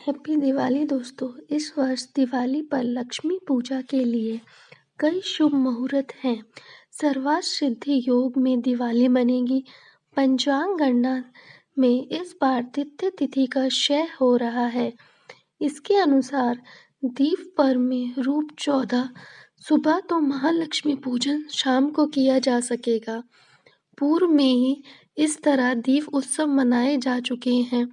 Happy Diwali दोस्तों। इस वर्ष दिवाली पर लक्ष्मी पूजा के लिए कई शुभ मुहूर्त हैं। सर्वार्थ सिद्धि योग में दिवाली बनेगी। पंचांग गणना में इस बार द्वितीय तिथि का क्षय हो रहा है। इसके अनुसार दीप पर्व में रूप 14 सुबह तो महालक्ष्मी पूजन शाम को किया जा सकेगा। पूर्व में ही इस तरह दीप उत्सव मनाए जा चुके हैं।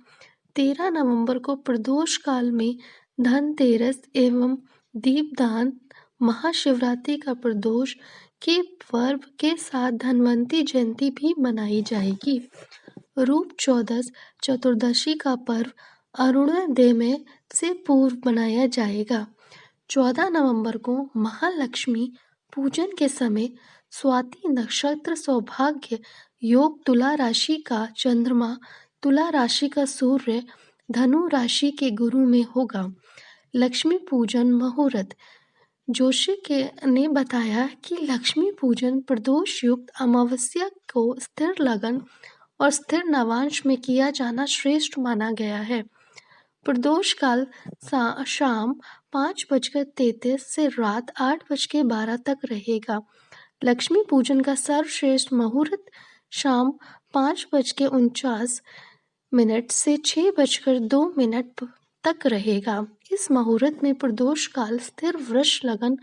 13 नवंबर को प्रदोष काल में धनतेरस एवं दीपदान, महाशिवरात्रि का प्रदोष के पर्व के साथ धनवंती जयंती भी मनाई जाएगी। रूप चौदस चतुर्दशी का पर्व अरुणोदय से पूर्व मनाया जाएगा। 14 नवंबर को महालक्ष्मी पूजन के समय स्वाति नक्षत्र सौभाग्य योग, तुला राशि का चंद्रमा तुला राशि का सूर्य धनु राशि के गुरु में होगा। लक्ष्मी पूजन मुहूर्त जोशी ने बताया कि लक्ष्मी पूजन प्रदोष युक्त अमावस्या को स्थिर लगन और स्थिर नवांश में किया जाना श्रेष्ठ माना गया है। प्रदोष काल शाम 5:33 से रात 8:12 तक रहेगा। लक्ष्मी पूजन का सर्वश्रेष्ठ मुहूर्त शाम 5:49 से 6:02 तक रहेगा। इस मुहूर्त में प्रदोष काल स्थिर वृष लगन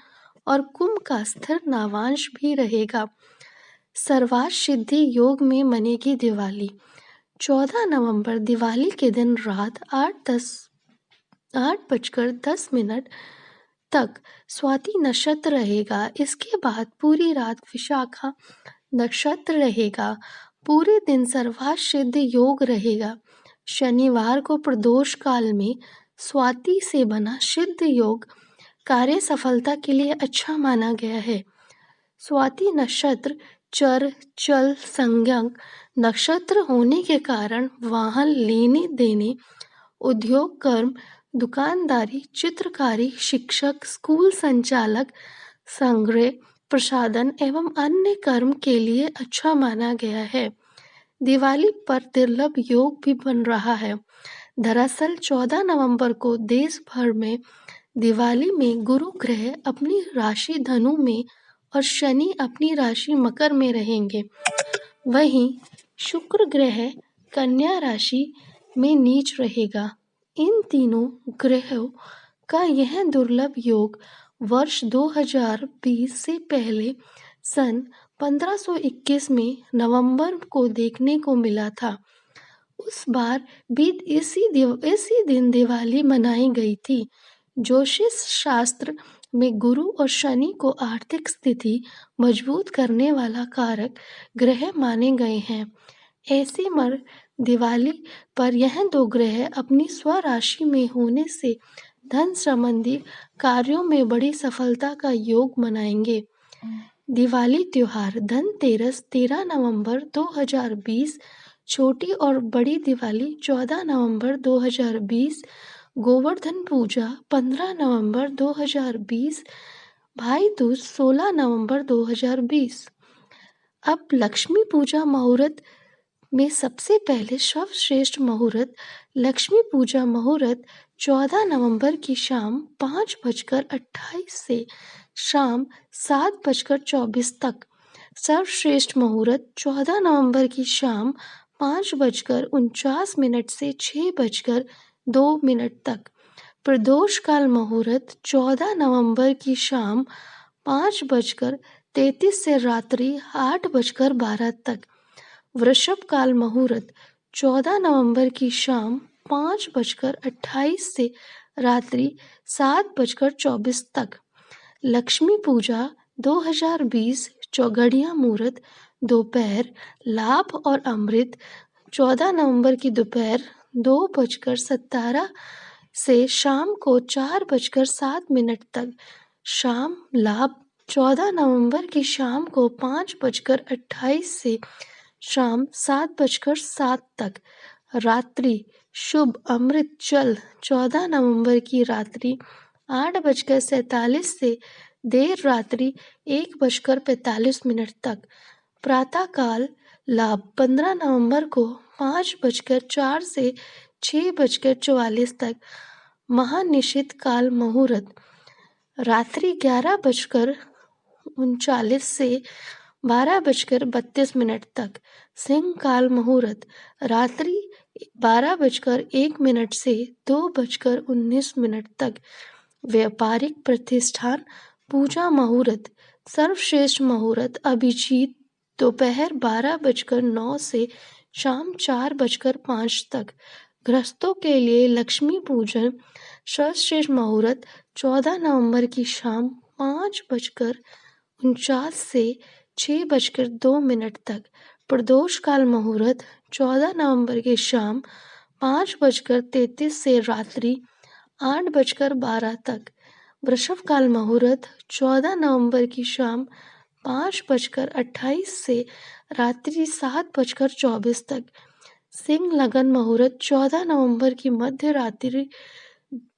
और कुंभ का स्थिर नवांश भी रहेगा। सर्वार्थ सिद्धि योग में मनेगी दिवाली। 14 नवंबर दिवाली के दिन रात 8:10 तक स्वाति नक्षत्र रहेगा। इसके बाद पूरी रात विशाखा नक्षत्र रहेगा। पूरे दिन सर्वार्थ सिद्ध योग रहेगा। शनिवार को प्रदोष काल में स्वाति से बना सिद्ध योग कार्य सफलता के लिए अच्छा माना गया है। स्वाति नक्षत्र चर चल संज्ञक नक्षत्र होने के कारण वाहन लेने देने, उद्योग कर्म, दुकानदारी, चित्रकारी, शिक्षक, स्कूल संचालक, संग्रह, प्रसाधन एवं अन्य कर्म के लिए अच्छा माना गया है। दिवाली पर दुर्लभ योग भी बन रहा है। दरअसल 14 नवंबर को देश भर में दिवाली में गुरु ग्रह अपनी राशि धनु में और शनि अपनी राशि मकर में रहेंगे। वहीं शुक्र ग्रह कन्या राशि में नीच रहेगा। इन तीनों ग्रहों का यह दुर्लभ योग वर्ष 2020 से पहले सन 1521 में नवंबर को देखने को मिला था। उस बार भी इसी दिन दिवाली मनाई गई थी। ज्योतिष शास्त्र में गुरु और शनि को आर्थिक स्थिति मजबूत करने वाला कारक ग्रह माने गए हैं। ऐसे में दिवाली पर यह दो ग्रह अपनी स्वराशि में होने से धन संबंधी कार्यों में बड़ी सफलता का योग मनाएंगे। दिवाली त्योहार धनतेरस 13 नवंबर 2020, छोटी और बड़ी दिवाली 14 नवंबर 2020, गोवर्धन पूजा 15 नवंबर 2020, भाई दूज 16 नवंबर 2020। अब लक्ष्मी पूजा मुहूर्त में सबसे पहले सर्वश्रेष्ठ मुहूर्त लक्ष्मी पूजा मुहूर्त 14 नवंबर की शाम 5:28 से शाम 7:24 तक। सर्वश्रेष्ठ मुहूर्त 14 नवंबर की शाम 5:49 से 6:02 तक। प्रदोष काल मुहूर्त 14 नवंबर की शाम 5:33 से रात्रि 8:12 तक। वृषभ काल मुहूर्त 14 नवंबर की शाम 5:28 से रात्रि 7:24 तक। लक्ष्मी पूजा 2020 चौघड़िया मुहूर्त दोपहर लाभ और अमृत 14 नवंबर की दोपहर 2:17 से शाम को 4:07 तक। शाम लाभ 14 नवंबर की शाम को 5:28 से शाम 7:07 तक। रात्रि शुभ अमृत चल 14 नवंबर की रात्रि 8:47 से देर रात्रि 1:45 तक। प्रातः काल लाभ 15 नवंबर को 5:04 से 6:44 तक। महानिशित काल मुहूर्त रात्रि 11:39 से 12:32 तक। सिंह काल मुहूर्त रात्रि 12:01 से 2:19 तक। व्यापारिक प्रतिष्ठान पूजा मुहूर्त सर्वश्रेष्ठ मुहूर्त अभिजीत दोपहर 12:09 से शाम 4:05 तक। गृहस्थों के लिए लक्ष्मी पूजन सर्वश्रेष्ठ मुहूर्त 14 नवंबर की शाम 5:49 से 6:02 तक। प्रदोष काल मुहूर्त 14 नवंबर की शाम 5:33 से रात्रि 8:12 तक। वृषभ काल मुहूर्त 14 नवंबर की शाम 5:28 से रात्रि 7:24 तक। सिंह लगन मुहूर्त 14 नवंबर की मध्य रात्रि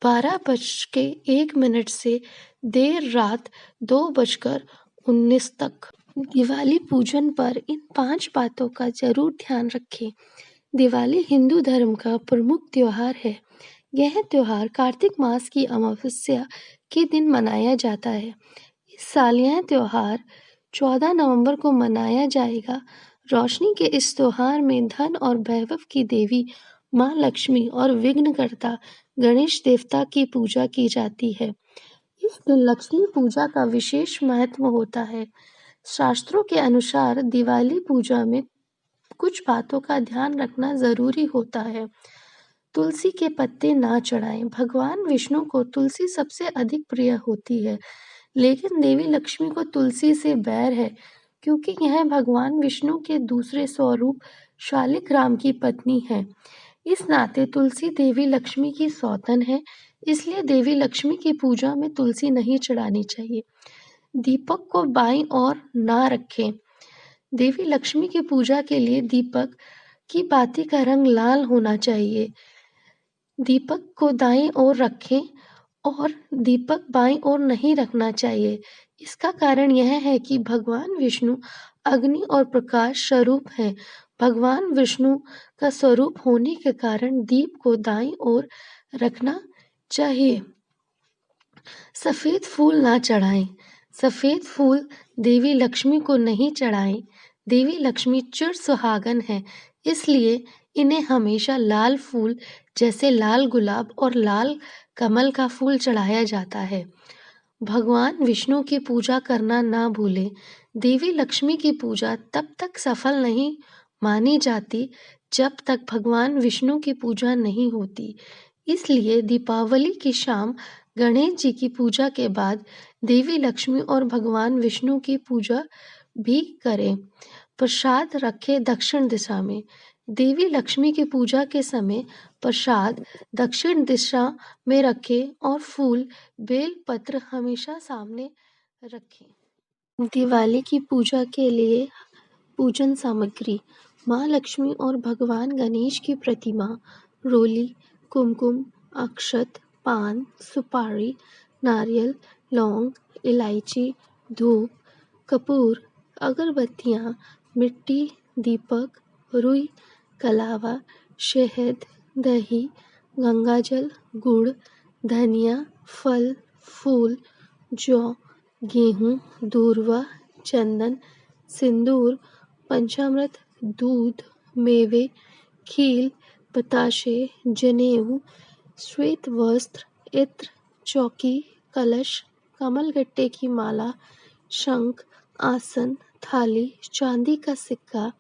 12:01 से देर रात 2:19 तक। दिवाली पूजन पर इन 5 बातों का जरूर ध्यान रखें। दिवाली हिंदू धर्म का प्रमुख त्योहार है। यह त्योहार कार्तिक मास की अमावस्या के दिन मनाया जाता है। इस साल यह त्योहार 14 नवंबर को मनाया जाएगा। रोशनी के इस त्योहार में धन और वैभव की देवी माँ लक्ष्मी और विघ्नकर्ता गणेश देवता की पूजा की जाती है। इस दिन लक्ष्मी पूजा का विशेष महत्व होता है। शास्त्रों के अनुसार दिवाली पूजा में कुछ बातों का ध्यान रखना जरूरी होता है। तुलसी के पत्ते ना चढ़ाएं। भगवान विष्णु को तुलसी सबसे अधिक प्रिय होती है, लेकिन देवी लक्ष्मी को तुलसी से बैर है, क्योंकि यह भगवान विष्णु के दूसरे स्वरूप शालिग्राम की पत्नी है। इस नाते तुलसी देवी लक्ष्मी की सौतन है, इसलिए देवी लक्ष्मी की पूजा में तुलसी नहीं चढ़ानी चाहिए। दीपक को बाईं ओर ना रखें। देवी लक्ष्मी की पूजा के लिए दीपक की बाती का रंग लाल होना चाहिए। दीपक को दाईं ओर रखें और दीपक बाईं ओर नहीं रखना चाहिए। इसका कारण यह है कि भगवान विष्णु अग्नि और प्रकाश स्वरूप हैं। भगवान विष्णु का स्वरूप होने के कारण दीप को दाईं ओर रखना चाहिए। सफेद फूल ना चढ़ाएं। सफेद फूल देवी लक्ष्मी को नहीं चढ़ाएं। देवी लक्ष्मी चिर सुहागन है, इसलिए इन्हें हमेशा लाल फूल जैसे लाल गुलाब और लाल कमल का फूल चढ़ाया जाता है। भगवान विष्णु की पूजा करना ना भूलें। देवी लक्ष्मी की पूजा तब तक सफल नहीं मानी जाती जब तक भगवान विष्णु की पूजा नहीं होती। इसलिए दीपावली की शाम गणेश जी की पूजा के बाद देवी लक्ष्मी और भगवान विष्णु की पूजा भी करें। प्रसाद रखें दक्षिण दिशा में। देवी लक्ष्मी की पूजा के समय प्रसाद दक्षिण दिशा में रखें और फूल बेल पत्र हमेशा सामने रखें। दिवाली की पूजा के लिए पूजन सामग्री: माँ लक्ष्मी और भगवान गणेश की प्रतिमा, रोली, कुमकुम, अक्षत, पान, सुपारी, नारियल, लौंग, इलायची, धूप, कपूर, अगरबत्तियाँ, मिट्टी, दीपक, रुई, कलावा, शहद, दही, गंगाजल, गुड़, धनिया, फल, फूल, जौ, गेहूँ, दूर्वा, चंदन, सिंदूर, पंचामृत, दूध, मेवे, खील, बताशे, जनेऊ, श्वेत वस्त्र, इत्र, चौकी, कलश, कमलगट्टे की माला, शंख, आसन, थाली, चांदी का सिक्का,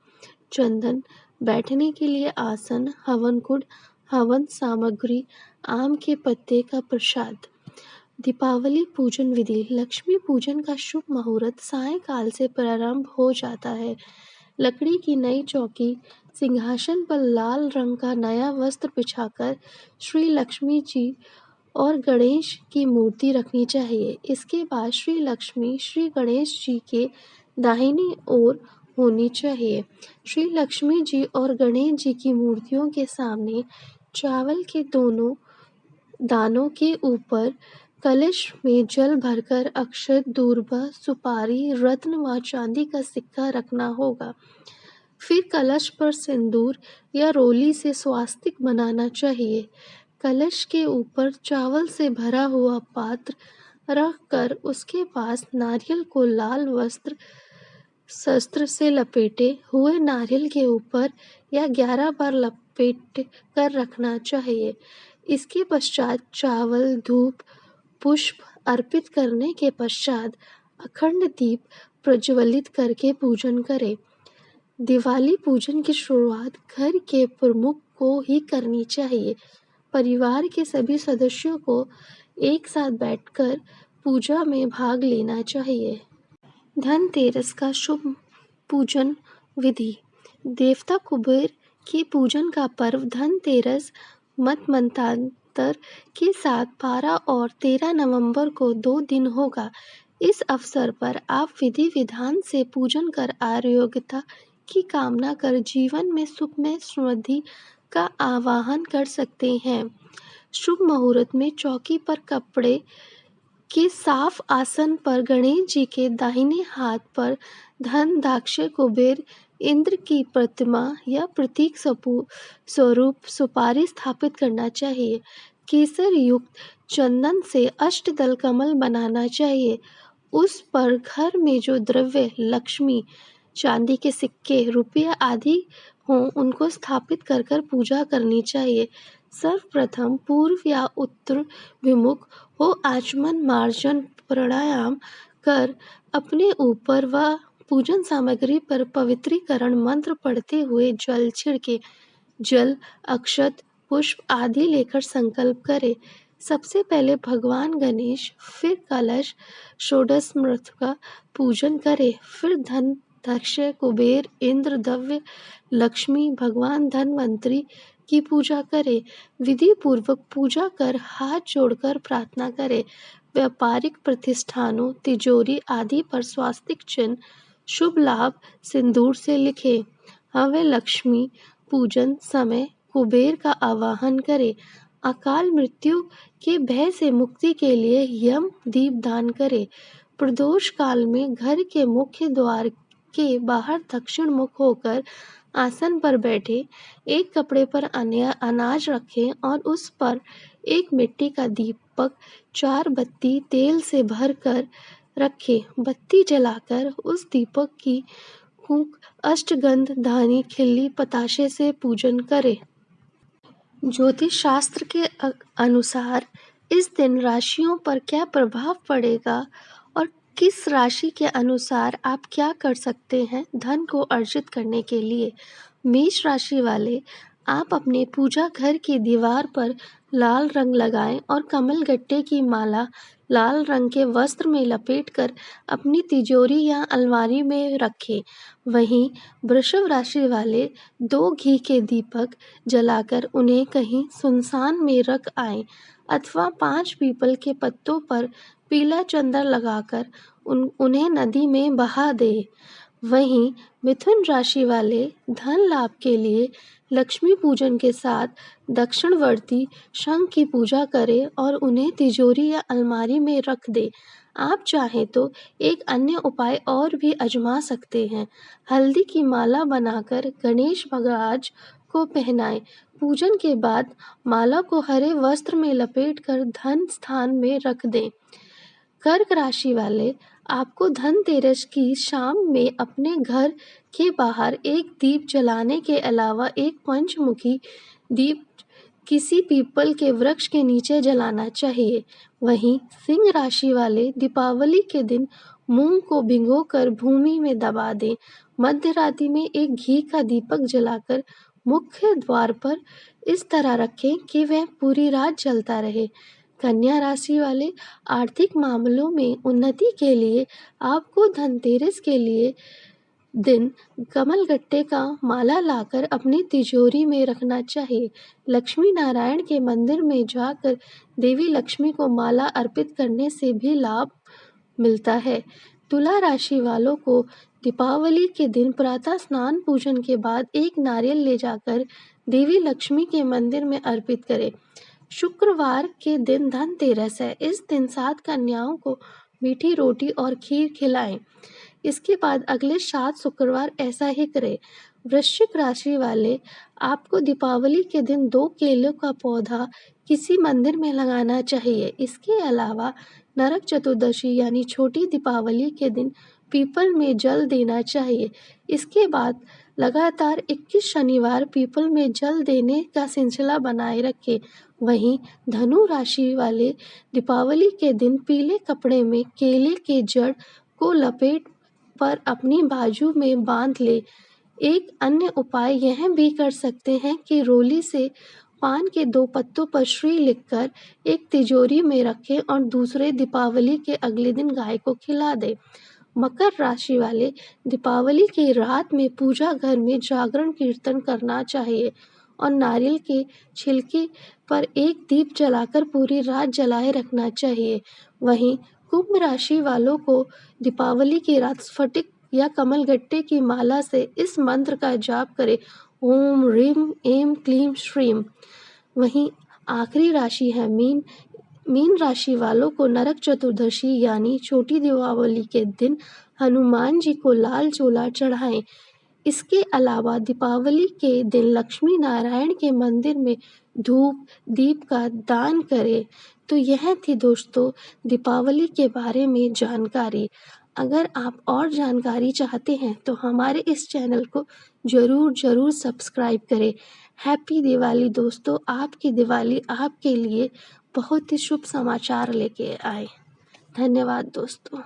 चंदन, बैठने के लिए आसन, हवन कुंड, हवन सामग्री, आम के पत्ते का प्रसाद। दीपावली पूजन विधि: लक्ष्मी पूजन का शुभ मुहूर्त सायंकाल से प्रारंभ हो जाता है। लकड़ी की नई चौकी, सिंहासन पर लाल रंग का नया वस्त्र बिछाकर श्री लक्ष्मी जी और गणेश की मूर्ति रखनी चाहिए। इसके बाद श्री लक्ष्मी श्री गणेश जी के दाहिनी ओर होनी चाहिए। श्री लक्ष्मी जी और गणेश जी की मूर्तियों के सामने चावल के दोनों दानों के ऊपर कलश में जल भरकर अक्षत, दूर्वा, सुपारी, रत्न व चांदी का सिक्का रखना होगा। फिर कलश पर सिंदूर या रोली से स्वास्तिक बनाना चाहिए। कलश के ऊपर चावल से भरा हुआ पात्र रखकर उसके पास नारियल को लाल वस्त्र शस्त्र से लपेटे हुए नारियल के ऊपर या 11 बार लपेट कर रखना चाहिए। इसके पश्चात चावल, धूप, पुष्प अर्पित करने के पश्चात अखंड दीप प्रज्वलित करके पूजन करें। दिवाली पूजन की शुरुआत घर के प्रमुख को ही करनी चाहिए। परिवार के सभी सदस्यों को एक साथ बैठकर पूजा में भाग लेना चाहिए। धनतेरस का शुभ पूजन विधि। देवता कुबेर के पूजन का पर्व धनतेरस मत के साथ 12 और 13 नवंबर को 2 दिन होगा। इस अवसर पर आप विधि विधान से पूजन कर आरोग्यता की कामना कर जीवन में सुख में समृद्धि का आवाहन कर सकते हैं। शुभ मुहूर्त में चौकी पर कपड़े के साफ आसन पर गणेश जी के दाहिने हाथ पर धन, दाक्षय, कुबेर, इंद्र की प्रतिमा या प्रतीक स्वरूप सुपारी स्थापित करना चाहिए। केसर युक्त चंदन से अष्टदल कमल बनाना चाहिए। उस पर घर में जो द्रव्य, लक्ष्मी, चांदी के सिक्के, रुपया आदि हों उनको स्थापित कर कर पूजा करनी चाहिए। सर्वप्रथम पूर्व या उत्तर विमुख हो आचमन मार्जन प्राणायाम कर अपने ऊपर व पूजन सामग्री पर पवित्रीकरण मंत्र पढ़ते हुए जल छिड़के। जल, अक्षत, पुष्प आदि लेकर संकल्प करे। सबसे पहले भगवान गणेश, फिर कलश, षोडशमूर्त का पूजन करे। फिर धन, दक्ष, कुबेर, इंद्र, दव्य, लक्ष्मी, भगवान धनवंतरी की पूजा करे। विधि पूर्वक पूजा कर हाथ जोड़कर प्रार्थना करे। व्यापारिक प्रतिष्ठानों, तिजोरी आदि पर स्वास्तिक चिन्ह, शुभ लाभ सिंदूर से लिखे। हमें लक्ष्मी पूजन समय कुबेर का आवाहन करे। अकाल मृत्यु के भय से मुक्ति के लिए यम दीप दान करे। प्रदोष काल में घर के मुख्य द्वार के बाहर दक्षिण मुख होकर आसन पर बैठे, एक कपड़े पर अनाज रखें और उस पर एक मिट्टी का दीपक 4 बत्ती तेल से भर कर रखें। बत्ती जलाकर उस दीपक की फूंक अष्टगंध, धानी, खिल्ली, पताशे से पूजन करें। ज्योतिष शास्त्र के अनुसार इस दिन राशियों पर क्या प्रभाव पड़ेगा और किस राशि के अनुसार आप क्या कर सकते हैं धन को अर्जित करने के लिए। मेष राशि वाले, आप अपने पूजा घर की दीवार पर लाल रंग लगाएं और कमल गट्टे की माला लाल रंग के वस्त्र में लपेटकर अपनी तिजोरी या अलमारी में रखें। वहीं वृषभ राशि वाले 2 घी के दीपक जलाकर उन्हें कहीं सुनसान में रख आएं अथवा 5 पीपल के पत्तों पर पीला चंदन लगाकर उन्हें नदी में बहा दें। वहीं मिथुन राशि वाले धन लाभ के लिए लक्ष्मी पूजन के साथ दक्षिणवर्ती शंख की पूजा करें और उन्हें तिजोरी या अलमारी में रख दें। आप चाहें तो एक अन्य उपाय और भी आजमा सकते हैं। हल्दी की माला बनाकर गणेश महाराज को पहनाएं। पूजन के बाद माला को हरे वस्त्र में लपेटकर धन स्थान में रख दें। कर्क राशि वाले, आपको धनतेरस की शाम में अपने घर के बाहर एक दीप जलाने के अलावा एक पंचमुखी दीप किसी पीपल के वृक्ष के नीचे जलाना चाहिए। वहीं सिंह राशि वाले दीपावली के दिन मूंग को भिगोकर भूमि में दबा दें। मध्य रात्रि में एक घी का दीपक जलाकर मुख्य द्वार पर इस तरह रखें कि वह पूरी रात जलता रहे। कन्या राशि वाले, आर्थिक मामलों में उन्नति के लिए आपको धनतेरस के लिए दिन कमलगट्टे का माला लाकर अपनी तिजोरी में रखना चाहिए। लक्ष्मी नारायण के मंदिर में जाकर देवी लक्ष्मी को माला अर्पित करने से भी लाभ मिलता है। तुला राशि वालों को दीपावली के दिन प्रातः स्नान पूजन के बाद एक नारियल ले जाकर देवी लक्ष्मी के मंदिर में अर्पित करें। शुक्रवार के दिन धनतेरस है। इस दिन 7 कन्याओं को मीठी रोटी और खीर खिलाएं। इसके बाद अगले 7 शुक्रवार ऐसा ही करें। वृश्चिक राशि वाले, आपको दीपावली के दिन 2 केलों का पौधा किसी मंदिर में लगाना चाहिए। इसके अलावा नरक चतुर्दशी यानी छोटी दीपावली के दिन पीपल में जल देना चाहिए। इसके बाद लगातार 21 शनिवार पीपल में जल देने का सिलसिला बनाए रखें। वहीं धनु राशि वाले दीपावली के दिन पीले कपड़े में केले के जड़ को लपेट पर अपनी बाजू में बांध ले। एक अन्य उपाय यह भी कर सकते हैं कि रोली से पान के 2 पत्तों पर श्री लिखकर एक तिजोरी में रखें और दूसरे दीपावली के अगले दिन गाय को खिला दें। मकर राशि वाले दीपावली की रात में पूजा घर में जागरण कीर्तन करना चाहिए और नारियल के छिलके पर एक दीप जलाकर पूरी रात जलाए रखना चाहिए। वहीं कुंभ राशि वालों को दीपावली की रात स्फटिक या कमलगट्टे की माला से इस मंत्र का जाप करें, ओम ह्रीम ऐं क्लीं श्रीं। वहीं आखिरी राशि है मीन। मीन राशि वालों को नरक चतुर्दशी यानी छोटी दीपावली के दिन हनुमान जी को लाल चोला चढ़ाएं। इसके अलावा दीपावली के दिन लक्ष्मी नारायण के मंदिर में धूप दीप का दान करें। तो यह थी दोस्तों दीपावली के बारे में जानकारी। अगर आप और जानकारी चाहते हैं तो हमारे इस चैनल को ज़रूर सब्सक्राइब करें। हैप्पी दिवाली दोस्तों, आपकी दिवाली आपके लिए बहुत ही शुभ समाचार लेके आए। धन्यवाद दोस्तों।